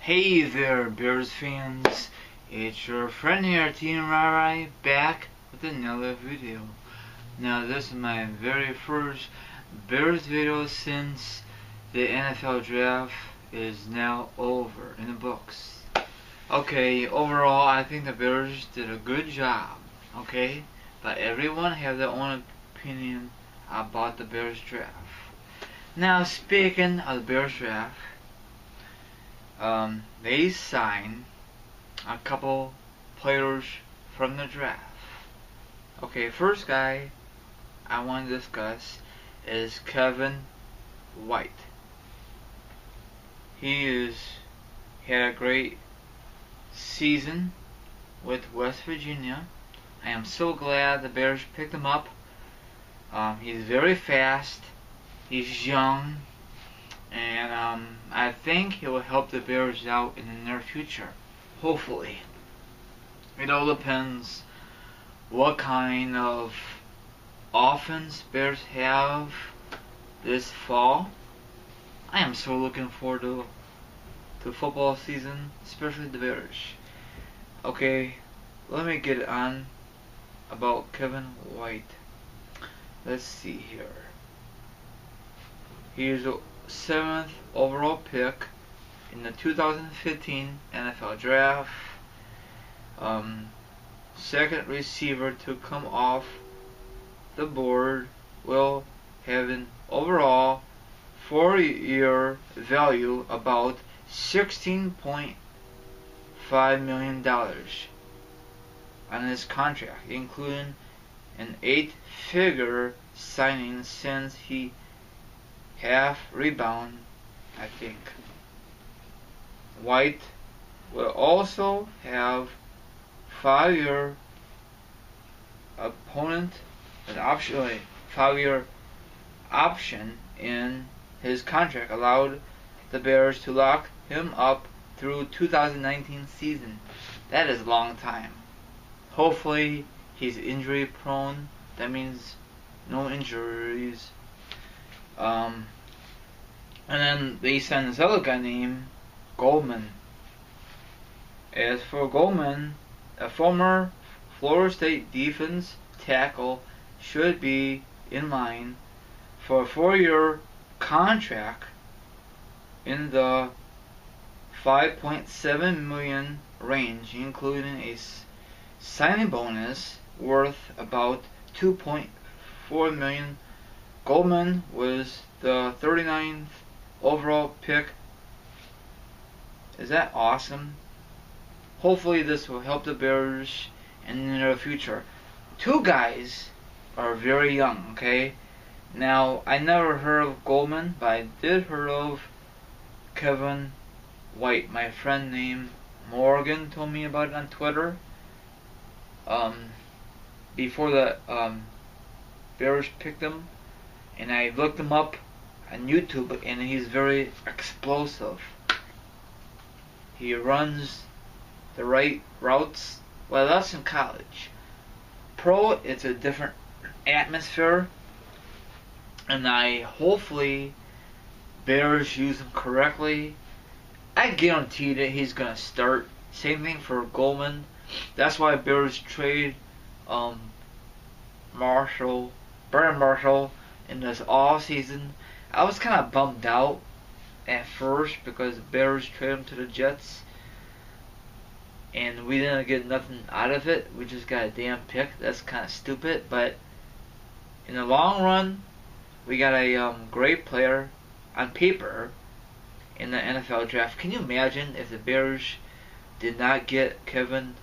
Hey there, Bears fans. It's your friend here, Team Rai, back with another video. Now, this is my very first Bears video since the NFL draft is now over in the books. Okay, overall, I think the Bears did a good job, okay? But everyone has their own opinion about the Bears draft. Now, speaking of the Bears draft, they signed a couple players from the draft. Okay, first guy I want to discuss is Kevin White. He had a great season with West Virginia. I am so glad the Bears picked him up. He's very fast. He's young. And I think he will help the Bears out in the near future. Hopefully. It all depends what kind of offense Bears have this fall. I am so looking forward to football season, especially the Bears. Okay, let me get on about Kevin White. Let's see here. He is a 7th overall pick in the 2015 NFL Draft. Second receiver to come off the board, will have an overall 4-year value about $16.5 million on his contract, including an 8-figure signing since he half rebound, I think. White will also have 5-year five-year option in his contract, allowed the Bears to lock him up through 2019 season. That is a long time. Hopefully he's injury prone. That means no injuries. And then they signed this other guy named Goldman. As for Goldman, a former Florida State defense tackle, should be in line for a 4-year contract in the $5.7 million range, including a signing bonus worth about $2.4 million. Goldman was the 39th overall pick. Is that awesome? Hopefully this will help the Bears in the near future. Two guys are very young, okay? Now, I never heard of Goldman, but I did heard of Kevin White. My friend named Morgan told me about it on Twitter. Before the Bears picked him, and I looked him up on YouTube, and he's very explosive. He runs the right routes. Well, that's in college. Pro, it's a different atmosphere, and hopefully Bears use him correctly. I guarantee that he's gonna start. Same thing for Goldman. That's why Bears trade Brandon Marshall in this off season. I was kind of bummed out at first because the Bears traded him to the Jets, and we didn't get nothing out of it. We just got a damn pick. That's kind of stupid, but in the long run, we got a great player on paper in the NFL draft. Can you imagine if the Bears did not get Kevin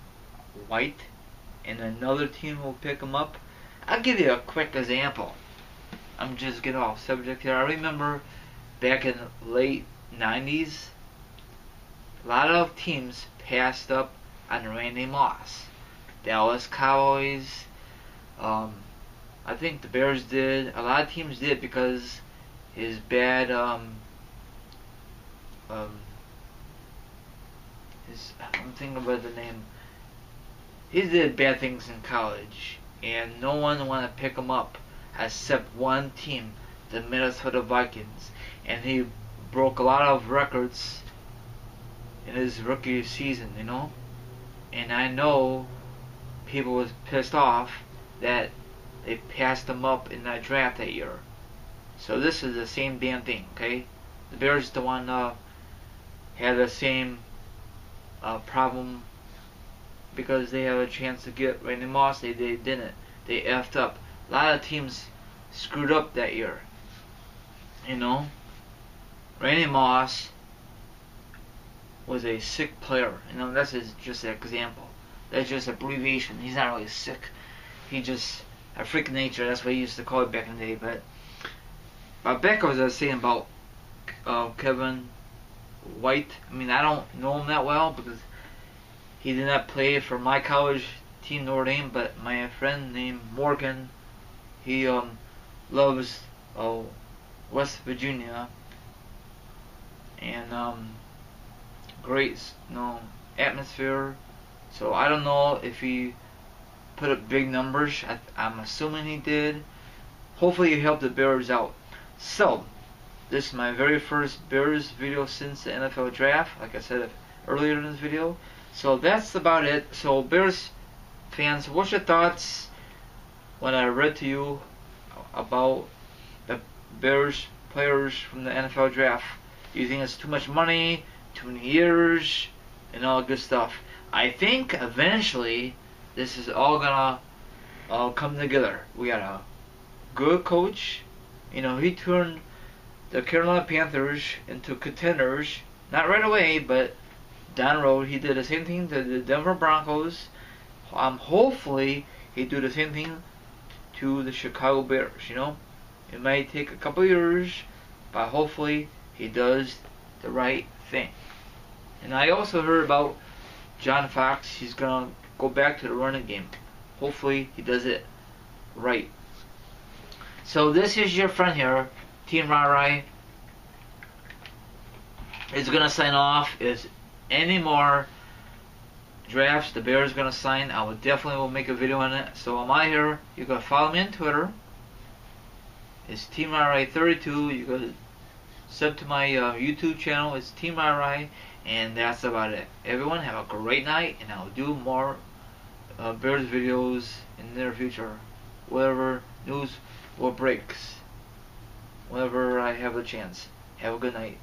White and another team will pick him up? I'll give you a quick example. I'm just getting off subject here. I remember back in the late 90s, a lot of teams passed up on Randy Moss. Dallas Cowboys, I think the Bears did. A lot of teams did because his bad, I'm thinking about the name. He did bad things in college, and no one wanted to pick him up except one team, the Minnesota Vikings, and he broke a lot of records in his rookie season, you know. And I know people was pissed off that they passed him up in that draft that year. So this is the same damn thing, okay? The Bears don't want to have the same problem because they have a chance to get Randy Moss. They didn't. They effed up. A lot of teams screwed up that year. You know, Randy Moss was a sick player. You know, that's just an example. That's just abbreviation. He's not really sick. He just a freak of nature. That's what he used to call it back in the day. But back I was saying about Kevin White. I mean, I don't know him that well because he did not play for my college team, Notre Dame. But my friend named Morgan, he loves West Virginia, and great, atmosphere. So I don't know if he put up big numbers. I'm assuming he did. Hopefully he helped the Bears out. So this is my very first Bears video since the NFL draft, like I said earlier in this video. So that's about it. So Bears fans, what's your thoughts when I read to you about the Bears players from the NFL draft? You think it's too much money, too many years, and all good stuff? I think eventually this is all gonna come together. We got a good coach. You know, he turned the Carolina Panthers into contenders. Not right away, but down the road. He did the same thing to the Denver Broncos. Hopefully he do the same thing to the Chicago Bears. You know, it might take a couple years, but hopefully he does the right thing. And I also heard about John Fox. He's gonna go back to the running game. Hopefully he does it right. So this is your friend here, Team Rarai. Is gonna sign off. Is any more drafts the Bears gonna sign? I will definitely make a video on it. So I'm out here. You can follow me on Twitter. It's Team Rarai 32. You can sub to my YouTube channel. It's Team Rarai, and that's about it. Everyone have a great night, and I'll do more Bears videos in the near future. Whatever news or breaks, whenever I have a chance. Have a good night.